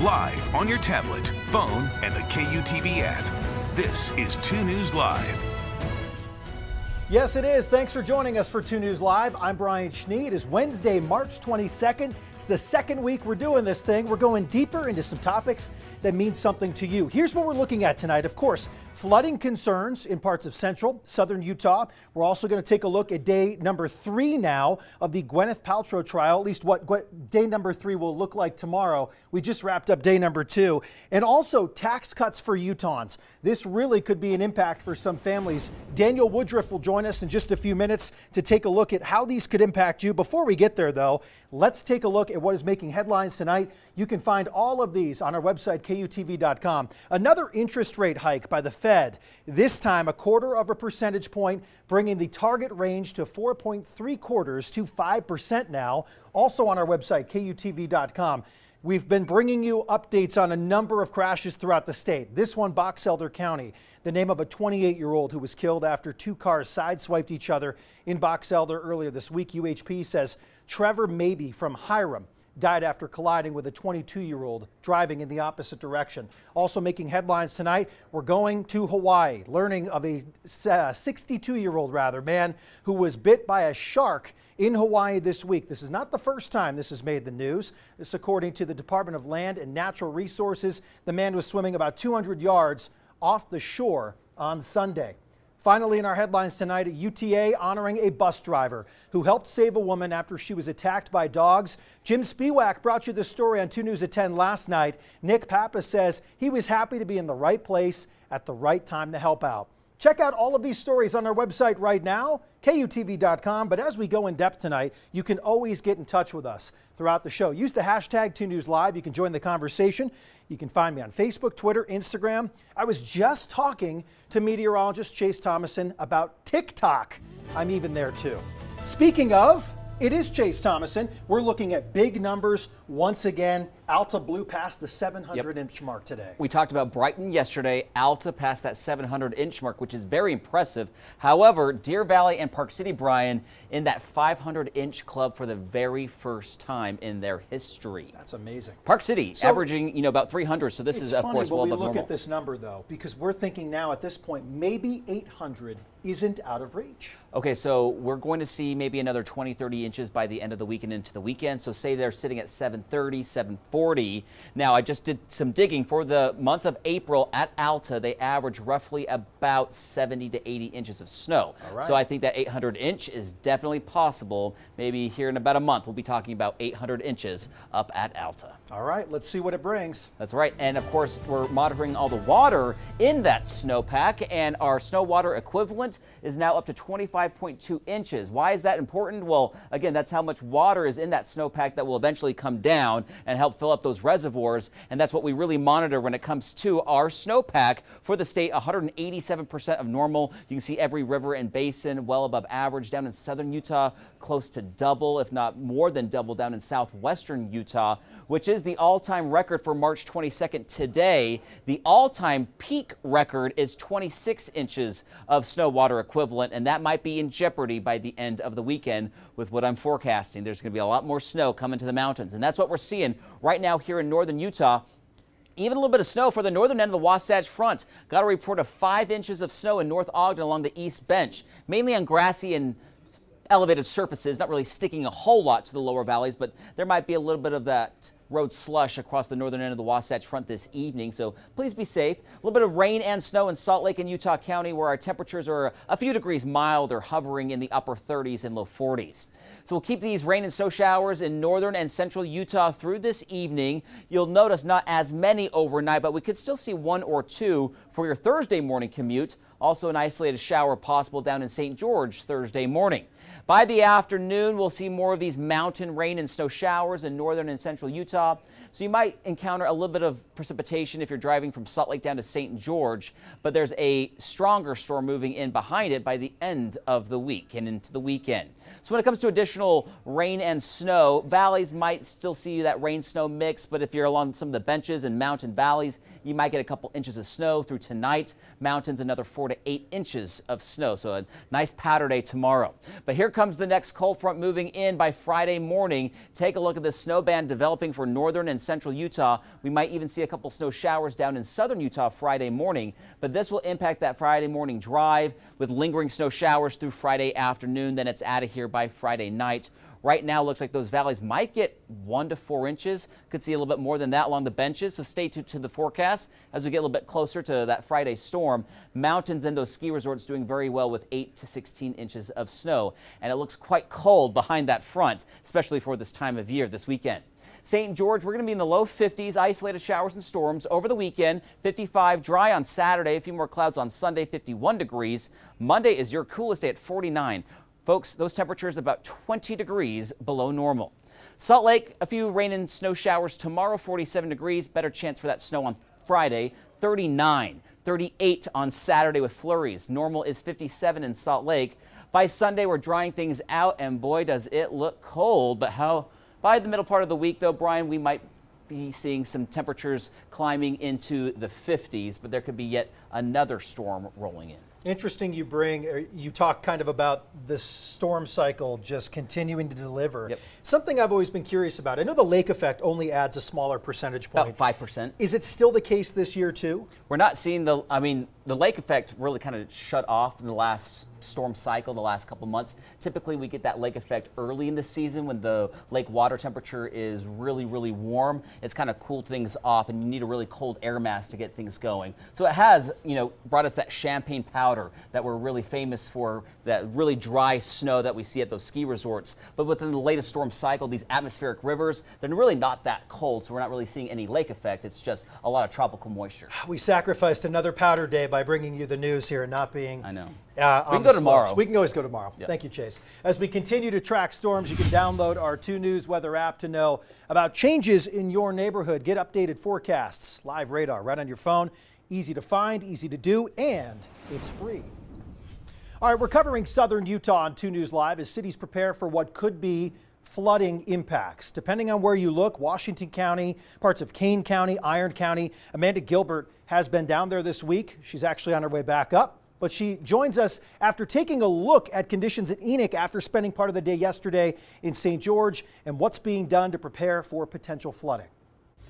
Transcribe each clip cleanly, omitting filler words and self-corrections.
live on your tablet, phone, and the KUTV app. This is 2 News Live. Yes, it is. Thanks for joining us for 2 News Live. I'm Brian Schnee. It is Wednesday, March 22nd. It's the second week we're doing this thing. We're going deeper into some topics that mean something to you. Here's what we're looking at tonight. Of course, flooding concerns in parts of central, southern Utah. We're also going to take a look at day number 3 now of the Gwyneth Paltrow trial, at least what day number 3 will look like tomorrow. We just wrapped up day number 2. And also tax cuts for Utahns. This really could be an impact for some families. Daniel Woodruff will join us in just a few minutes to take a look at how these could impact you. Before we get there, though, let's take a look at what is making headlines tonight. You can find all of these on our website, KUTV.com. Another interest rate hike by the Fed, this time 1/4 percentage point, bringing the target range to 4.75 to 5% now. Also on our website, KUTV.com. We've been bringing you updates on a number of crashes throughout the state. This one, Box Elder County, the name of a 28-year-old who was killed after 2 cars sideswiped each other in Box Elder earlier this week. UHP says Trevor Mabey from Hiram died after colliding with a 22-year-old driving in the opposite direction. Also making headlines tonight, we're going to Hawaii, learning of a 62-year-old man who was bit by a shark in Hawaii this week. This is not the first time this has made the news. This, according to the Department of Land and Natural Resources, the man was swimming about 200 yards off the shore on Sunday. Finally, in our headlines tonight, a UTA honoring a bus driver who helped save a woman after she was attacked by dogs. Jim Spiewak brought you this story on 2 News at 10 last night. Nick Pappas says he was happy to be in the right place at the right time to help out. Check out all of these stories on our website right now, KUTV.com. But as we go in depth tonight, you can always get in touch with us throughout the show. Use the hashtag 2NewsLive. You can join the conversation. You can find me on Facebook, Twitter, Instagram. I was just talking to meteorologist Chase Thomason about TikTok. I'm even there too. Speaking of, it is Chase Thomason. We're looking at big numbers once again. Alta blew past the 700-inch mark today. We talked about Brighton yesterday. Alta passed that 700-inch mark, which is very impressive. However, Deer Valley and Park City, Brian, in that 500-inch club for the very first time in their history. That's amazing. Park City averaging, about 300. So this is, of course, well above normal. We look at this number, though, because we're thinking now at this point, maybe 800 isn't out of reach. Okay, so we're going to see maybe another 20, 30 inches by the end of the week and into the weekend. So say they're sitting at 730, 740. Now, I just did some digging for the month of April at Alta. They average roughly about 70 to 80 inches of snow. All right. So I think that 800 inch is definitely possible. Maybe here in about a month, we'll be talking about 800 inches up at Alta. All right, let's see what it brings. That's right. And of course, we're monitoring all the water in that snowpack, and our snow water equivalent is now up to 25.2 inches. Why is that important? Well, again, that's how much water is in that snowpack that will eventually come down and help fill up those reservoirs. And that's what we really monitor when it comes to our snowpack for the state. 187% of normal. You can see every river and basin well above average. Down in southern Utah, close to double, if not more than double, down in southwestern Utah, which is the all-time record for March 22nd today. The all-time peak record is 26 inches of snow water equivalent, and that might be in jeopardy by the end of the weekend with what I'm forecasting. There's going to be a lot more snow coming to the mountains, and that's what we're seeing right now here in northern Utah. Even a little bit of snow for the northern end of the Wasatch Front. Got a report of 5 inches of snow in North Ogden along the East Bench, mainly on grassy and elevated surfaces, not really sticking a whole lot to the lower valleys, but there might be a little bit of that road slush across the northern end of the Wasatch Front this evening, so please be safe. A little bit of rain and snow in Salt Lake and Utah County, where our temperatures are a few degrees milder, hovering in the upper 30s and low 40s. So we'll keep these rain and snow showers in northern and central Utah through this evening. You'll notice not as many overnight, but we could still see 1 or 2 for your Thursday morning commute. Also an isolated shower possible down in St. George Thursday morning. By the afternoon, we'll see more of these mountain rain and snow showers in northern and central Utah. So you might encounter a little bit of precipitation if you're driving from Salt Lake down to St. George, but there's a stronger storm moving in behind it by the end of the week and into the weekend. So when it comes to additional rain and snow, valleys might still see that rain-snow mix, but if you're along some of the benches and mountain valleys, you might get a couple inches of snow through tonight. Mountains, another 4 to 8 inches of snow. So a nice powder day tomorrow. But here comes the next cold front moving in by Friday morning. Take a look at the snow band developing for northern and central Utah. We might even see a couple snow showers down in southern Utah Friday morning, but this will impact that Friday morning drive with lingering snow showers through Friday afternoon. Then it's out of here by Friday night. Right now, looks like those valleys might get 1 to 4 inches. Could see a little bit more than that along the benches. So stay tuned to the forecast as we get a little bit closer to that Friday storm. Mountains and those ski resorts doing very well with 8 to 16 inches of snow. And it looks quite cold behind that front, especially for this time of year this weekend. St. George, we're going to be in the low 50s, isolated showers and storms over the weekend. 55 dry on Saturday, a few more clouds on Sunday, 51 degrees. Monday is your coolest day at 49. Folks, those temperatures about 20 degrees below normal. Salt Lake, a few rain and snow showers tomorrow, 47 degrees. Better chance for that snow on Friday, 39. 38 on Saturday with flurries. Normal is 57 in Salt Lake. By Sunday, we're drying things out, and boy, does it look cold. But by the middle part of the week, though, Brian, we might be seeing some temperatures climbing into the 50s, but there could be yet another storm rolling in. Interesting you talk kind of about this storm cycle just continuing to deliver. Yep. Something I've always been curious about. I know the lake effect only adds a smaller percentage point. About 5%. Is it still the case this year too? We're not seeing the lake effect really kind of shut off in the last storm cycle, the last couple months. Typically we get that lake effect early in the season when the lake water temperature is really, really warm. It's kind of cooled things off and you need a really cold air mass to get things going. So it has, brought us that champagne powder that we're really famous for, that really dry snow that we see at those ski resorts. But within the latest storm cycle, these atmospheric rivers, they're really not that cold, so we're not really seeing any lake effect. It's just a lot of tropical moisture. We sacrificed another powder day by bringing you the news here and not being. I know. We can go tomorrow. We can always go tomorrow. Yep. Thank you, Chase. As we continue to track storms, you can download our 2 News weather app to know about changes in your neighborhood. Get updated forecasts, live radar right on your phone. Easy to find, easy to do, and it's free. All right, we're covering southern Utah on 2 News Live as cities prepare for what could be flooding impacts. Depending on where you look, Washington County, parts of Kane County, Iron County. Amanda Gilbert has been down there this week. She's actually on her way back up, but she joins us after taking a look at conditions at Enoch after spending part of the day yesterday in St. George and what's being done to prepare for potential flooding.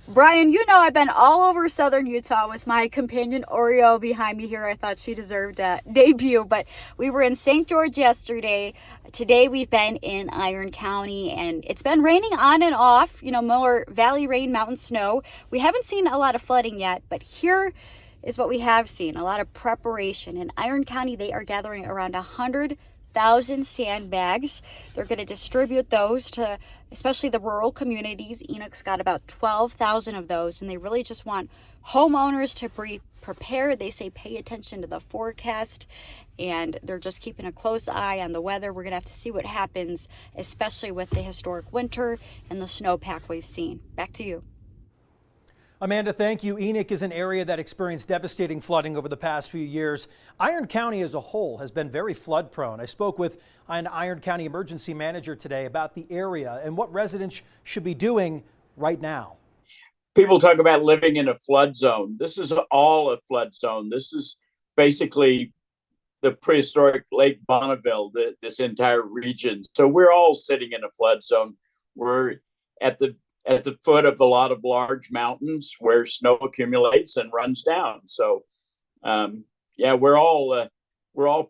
Brian, I've been all over southern Utah with my companion Oreo behind me here. I thought she deserved a debut, but we were in St. George yesterday. Today we've been in Iron County, and it's been raining on and off, more valley rain, mountain snow. We haven't seen a lot of flooding yet, but here is what we have seen. A lot of preparation. In Iron County, they are gathering around 100,000 sandbags. They're going to distribute those to especially the rural communities. Enoch's got about 12,000 of those, and they really just want homeowners to be prepared. They say pay attention to the forecast, and they're just keeping a close eye on the weather. We're going to have to see what happens, especially with the historic winter and the snowpack we've seen. Back to you. Amanda, thank you. Enoch is an area that experienced devastating flooding over the past few years. Iron County as a whole has been very flood prone. I spoke with an Iron County emergency manager today about the area and what residents should be doing right now. People talk about living in a flood zone. This is all a flood zone. This is basically the prehistoric Lake Bonneville, this entire region. So we're all sitting in a flood zone. We're at the foot of a lot of large mountains where snow accumulates and runs down. So, we're all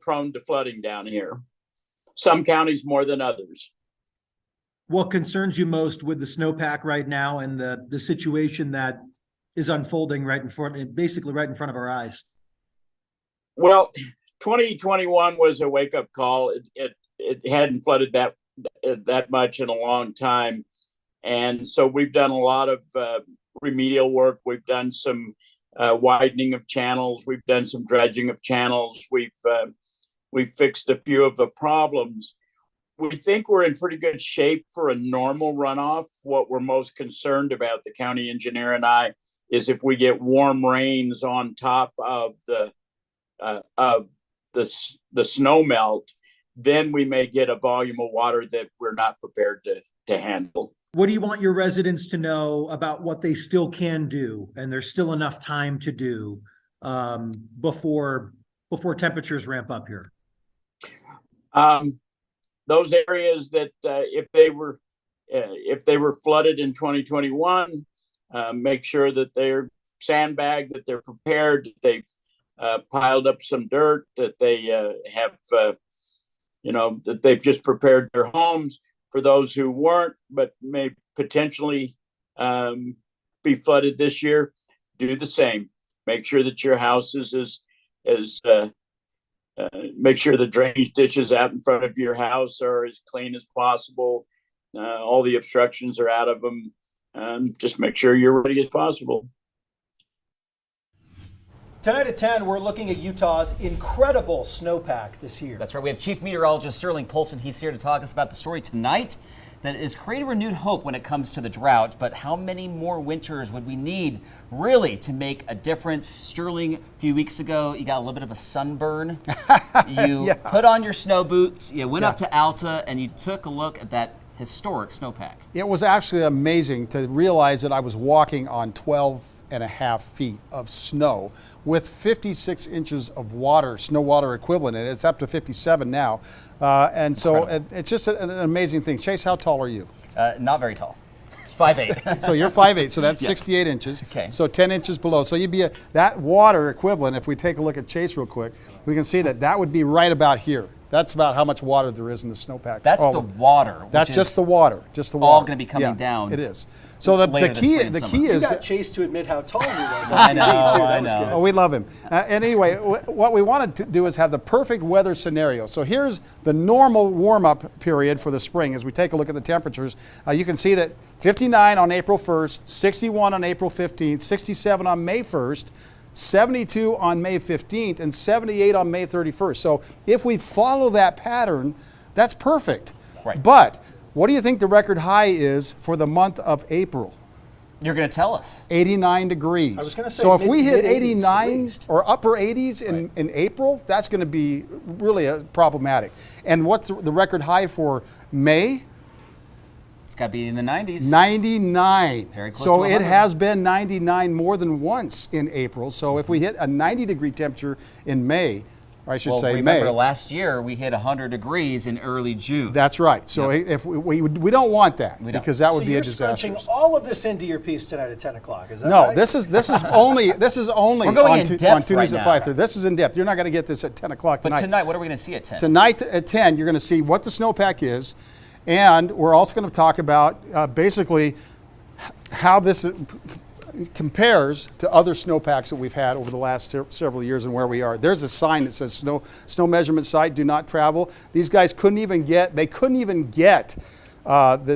prone to flooding down here. Some counties more than others. What concerns you most with the snowpack right now and the situation that is unfolding basically right in front of our eyes? Well, 2021 was a wake-up call. It hadn't flooded that much in a long time. And so we've done a lot of remedial work. We've done some widening of channels. We've done some dredging of channels. We've fixed a few of the problems. We think we're in pretty good shape for a normal runoff. What we're most concerned about, the county engineer and I, is if we get warm rains on top of the snow melt, then we may get a volume of water that we're not prepared to handle. What do you want your residents to know about what they still can do, and there's still enough time to do before temperatures ramp up here? those areas that if they were flooded in 2021, make sure that they're sandbagged, that they're prepared, that they've piled up some dirt, that they have, that they've just prepared their homes. For those who weren't, but may potentially be flooded this year, do the same. Make sure that your house is make sure the drainage ditches out in front of your house are as clean as possible. All the obstructions are out of them. Just make sure you're ready as possible. Tonight at 10, we're looking at Utah's incredible snowpack this year. That's right. We have Chief Meteorologist Sterling Polson. He's here to talk us about the story tonight that is creating renewed hope when it comes to the drought. But how many more winters would we need really to make a difference? Sterling, a few weeks ago, you got a little bit of a sunburn. You put on your snow boots, you went up to Alta, and you took a look at that historic snowpack. It was actually amazing to realize that I was walking on 12.5 feet of snow with 56 inches of water, snow water equivalent, and it's up to 57 now. And so it's just an amazing thing. Chase, how tall are you? Not very tall. 5'8". So you're 5'8", so that's 68 inches. Okay. So 10 inches below. So you'd be that water equivalent, if we take a look at Chase real quick, we can see that would be right about here. That's about how much water there is in the snowpack. That's the water. That's just the water. Just the water. All going to be coming down. It is. So the key is. You got Chase to admit how tall he was. I know. Oh, we love him. And anyway, what we wanted to do is have the perfect weather scenario. So here's the normal warm-up period for the spring. As we take a look at the temperatures, you can see that 59 on April 1st, 61 on April 15th, 67 on May 1st, 72 on May 15th, and 78 on May 31st. So if we follow that pattern, that's perfect. Right. But what do you think the record high is for the month of April? You're going to tell us. 89 degrees. I was going to say, so if we hit mid-80s 89 or upper 80s in April, that's going to be really problematic. And what's the record high for May? It's got to be in the 90s. 99. Very close so to 100. it has been 99 more than once in April. So if we hit a 90-degree temperature in May, or I should say remember May. last year we hit 100 degrees in early June. That's right. So if we don't want that, because that would be a disaster. So you're scrunching all of this into your piece tonight at 10 o'clock, is that No, right? this is only We're going on in two depth news right at now. 5:30. This is in depth. You're not going to get this at 10 o'clock tonight. But tonight, what are we going to see at 10? Tonight at 10, you're going to see what the snowpack is, and we're also going to talk about basically how this compares to other snowpacks that we've had over the last several years and where we are. There's a sign that says snow measurement site, do not travel. These guys couldn't even get the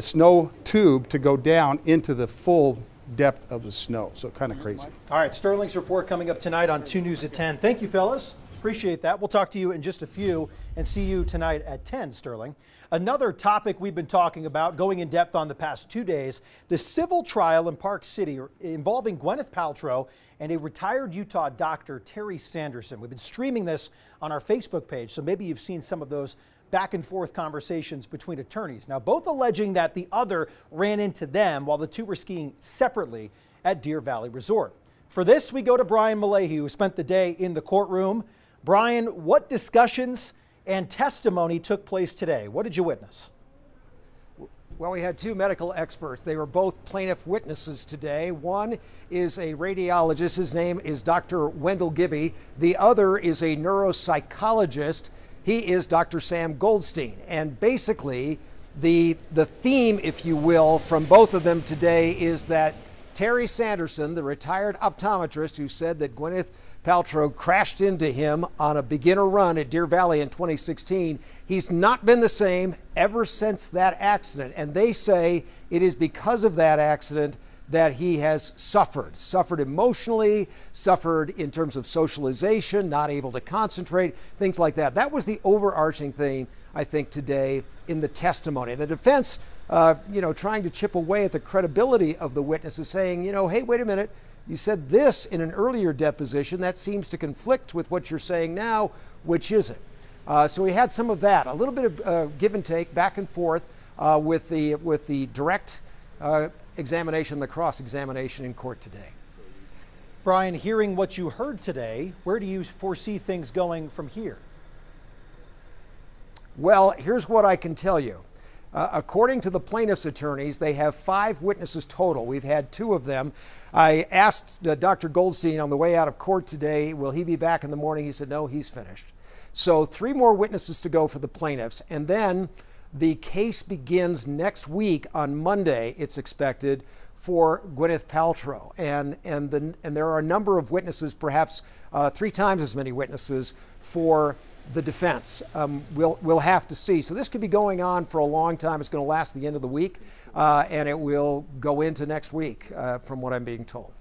snow tube to go down into the full depth of the snow. So kind of crazy. All right, Sterling's report coming up tonight on 2 News at 10. Thank you, fellas. Appreciate that. We'll talk to you in just a few and see you tonight at 10, Sterling. Another topic we've been talking about, going in depth on the past 2 days, the civil trial in Park City involving Gwyneth Paltrow and a retired Utah doctor, Terry Sanderson. We've been streaming this on our Facebook page, so maybe you've seen some of those back and forth conversations between attorneys. Now, both alleging that the other ran into them while the two were skiing separately at Deer Valley Resort. For this, we go to Brian Malahy, who spent the day in the courtroom. Brian, what discussions and testimony took place today? What did you witness? Well, we had two medical experts. They were both plaintiff witnesses today. One is a radiologist. His name is Dr. Wendell Gibby. The other is a neuropsychologist. He is Dr. Sam Goldstein. And basically, the theme, if you will, from both of them today is that Terry Sanderson, the retired optometrist who said that Gwyneth Paltrow crashed into him on a beginner run at Deer Valley in 2016. He's not been the same ever since that accident. And they say it is because of that accident that he has suffered emotionally, suffered in terms of socialization, not able to concentrate, things like that. That was the overarching thing, I think, today in the testimony. The defense, trying to chip away at the credibility of the witnesses, saying, hey, wait a minute. You said this in an earlier deposition. That seems to conflict with what you're saying now. Which is it? So we had some of that, a little bit of give and take, back and forth with the direct examination, the cross-examination in court today. Brian, hearing what you heard today, where do you foresee things going from here? Well, here's what I can tell you. According to the plaintiff's attorneys, they have 5 witnesses total. We've had 2 of them. I asked Dr. Goldstein on the way out of court today, will he be back in the morning? He said, no, he's finished. So 3 more witnesses to go for the plaintiffs. And then the case begins next week on Monday, it's expected, for Gwyneth Paltrow. And there are a number of witnesses, perhaps 3 times as many witnesses for the defense. We'll have to see. So this could be going on for a long time. It's going to last the end of the week, and it will go into next week, from what I'm being told.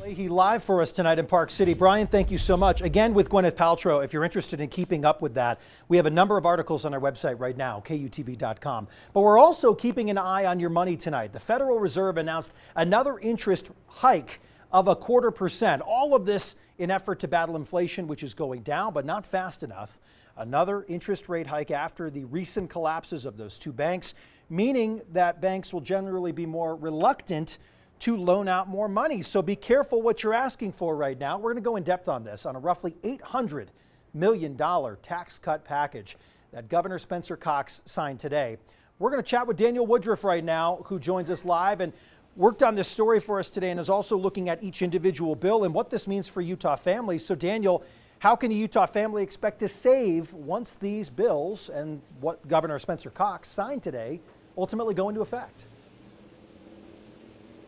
He live for us tonight in Park City. Brian, thank you so much. Again, with Gwyneth Paltrow, if you're interested in keeping up with that, we have a number of articles on our website right now, KUTV.com. But we're also keeping an eye on your money tonight. The Federal Reserve announced another interest hike of 0.25%. All of this in effort to battle inflation, which is going down, but not fast enough. Another interest rate hike after the recent collapses of those 2 banks, meaning that banks will generally be more reluctant to loan out more money. So be careful what you're asking for right now. We're going to go in depth on this on a roughly $800 million tax cut package that Governor Spencer Cox signed today. We're going to chat with Daniel Woodruff right now, who joins us live and worked on this story for us today and is also looking at each individual bill and what this means for Utah families. So Daniel, how can a Utah family expect to save once these bills and what Governor Spencer Cox signed today ultimately go into effect?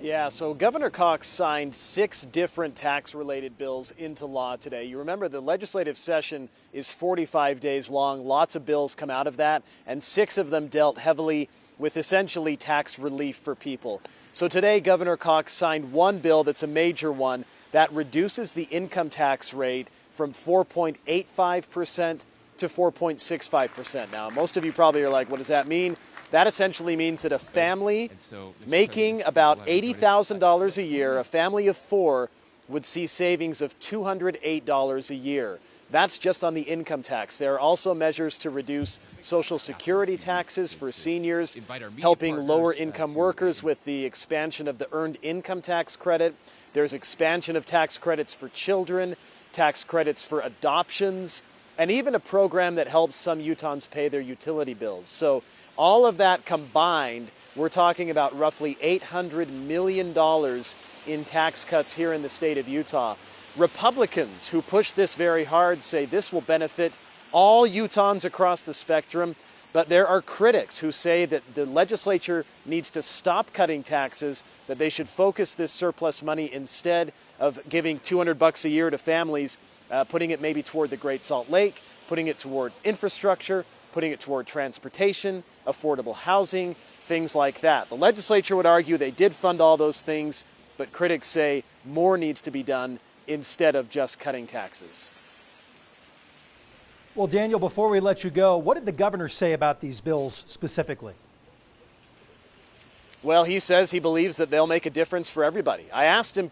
Yeah, so Governor Cox signed 6 different tax-related bills into law today. You remember the legislative session is 45 days long. Lots of bills come out of that, and 6 of them dealt heavily with essentially tax relief for people. So today, Governor Cox signed one bill that's a major one that reduces the income tax rate from 4.85% to 4.65%. Now, most of you probably are like, what does that mean? That essentially means that a family making about $80,000 a year, a family of 4, would see savings of $208 a year. That's just on the income tax. There are also measures to reduce Social Security taxes for seniors, helping lower income workers with the expansion of the earned income tax credit. There's expansion of tax credits for children, tax credits for adoptions, and even a program that helps some Utahns pay their utility bills. So all of that combined, we're talking about roughly $800 million in tax cuts here in the state of Utah. Republicans who push this very hard say this will benefit all Utahns across the spectrum, but there are critics who say that the legislature needs to stop cutting taxes, that they should focus this surplus money instead of giving $200 a year to families, putting it maybe toward the Great Salt Lake, putting it toward infrastructure, putting it toward transportation, affordable housing, things like that. The legislature would argue they did fund all those things, but critics say more needs to be done instead of just cutting taxes. Well, Daniel, before we let you go, what did the governor say about these bills specifically? Well, he says he believes that they'll make a difference for everybody. I asked him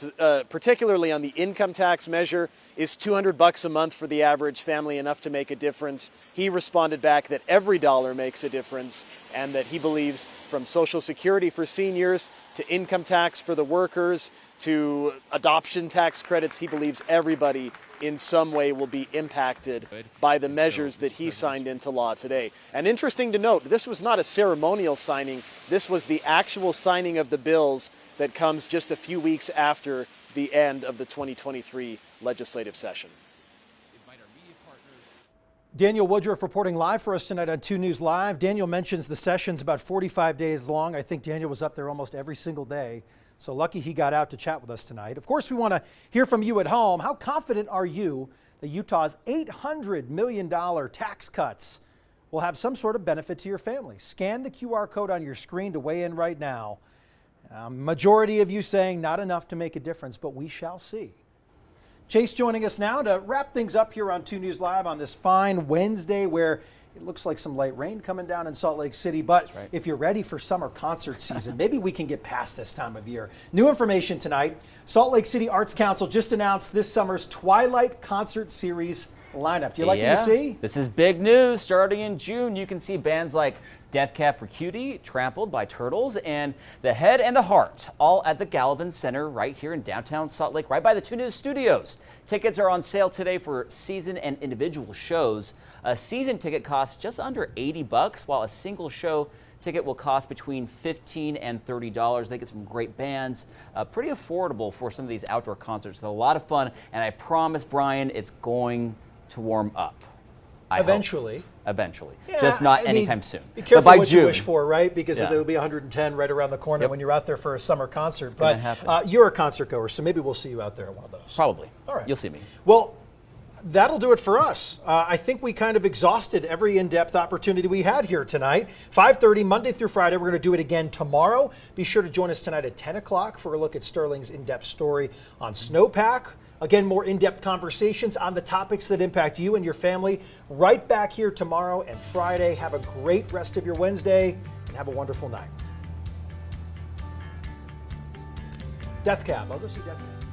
particularly on the income tax measure, is $200 a month for the average family enough to make a difference? He responded back that every dollar makes a difference and that he believes from Social Security for seniors to income tax for the workers to adoption tax credits, he believes everybody in some way will be impacted by the measures that he signed into law today. And interesting to note, this was not a ceremonial signing. This was the actual signing of the bills that comes just a few weeks after the end of the 2023 legislative session. Daniel Woodruff reporting live for us tonight on 2 News Live. Daniel mentions the session's about 45 days long. I think Daniel was up there almost every single day. So lucky he got out to chat with us tonight. Of course, we want to hear from you at home. How confident are you that Utah's $800 million tax cuts will have some sort of benefit to your family? Scan the QR code on your screen to weigh in right now. Majority of you saying not enough to make a difference, but we shall see. Chase joining us now to wrap things up here on 2 News Live on this fine Wednesday where it looks like some light rain coming down in Salt Lake City, but if you're ready for summer concert season, maybe we can get past this time of year. New information tonight. Salt Lake City Arts Council just announced this summer's Twilight Concert Series lineup. Do you like what you see? This is big news. Starting in June, you can see bands like Death Cab for Cutie, Trampled by Turtles, and The Head and the Heart, all at the Gallivan Center right here in downtown Salt Lake, right by the 2 News studios. Tickets are on sale today for season and individual shows. A season ticket costs just under $80, while a single show ticket will cost between $15 and $30. They get some great bands, pretty affordable for some of these outdoor concerts. It's a lot of fun, and I promise, Brian, it's going to warm up. Eventually. Eventually. Yeah, just not anytime soon. Be careful but by what June, you wish for, right? Because it'll be 110 right around the corner when you're out there for a summer concert. But you're a concert goer, so maybe we'll see you out there at one of those. Probably. All right. You'll see me. Well, that'll do it for us. I think we kind of exhausted every in-depth opportunity we had here tonight. 5:30, Monday through Friday. We're going to do it again tomorrow. Be sure to join us tonight at 10 o'clock for a look at Sterling's in-depth story on snowpack. Again, more in-depth conversations on the topics that impact you and your family right back here tomorrow and Friday. Have a great rest of your Wednesday and have a wonderful night. Death Cab. I'll go see Death Cab.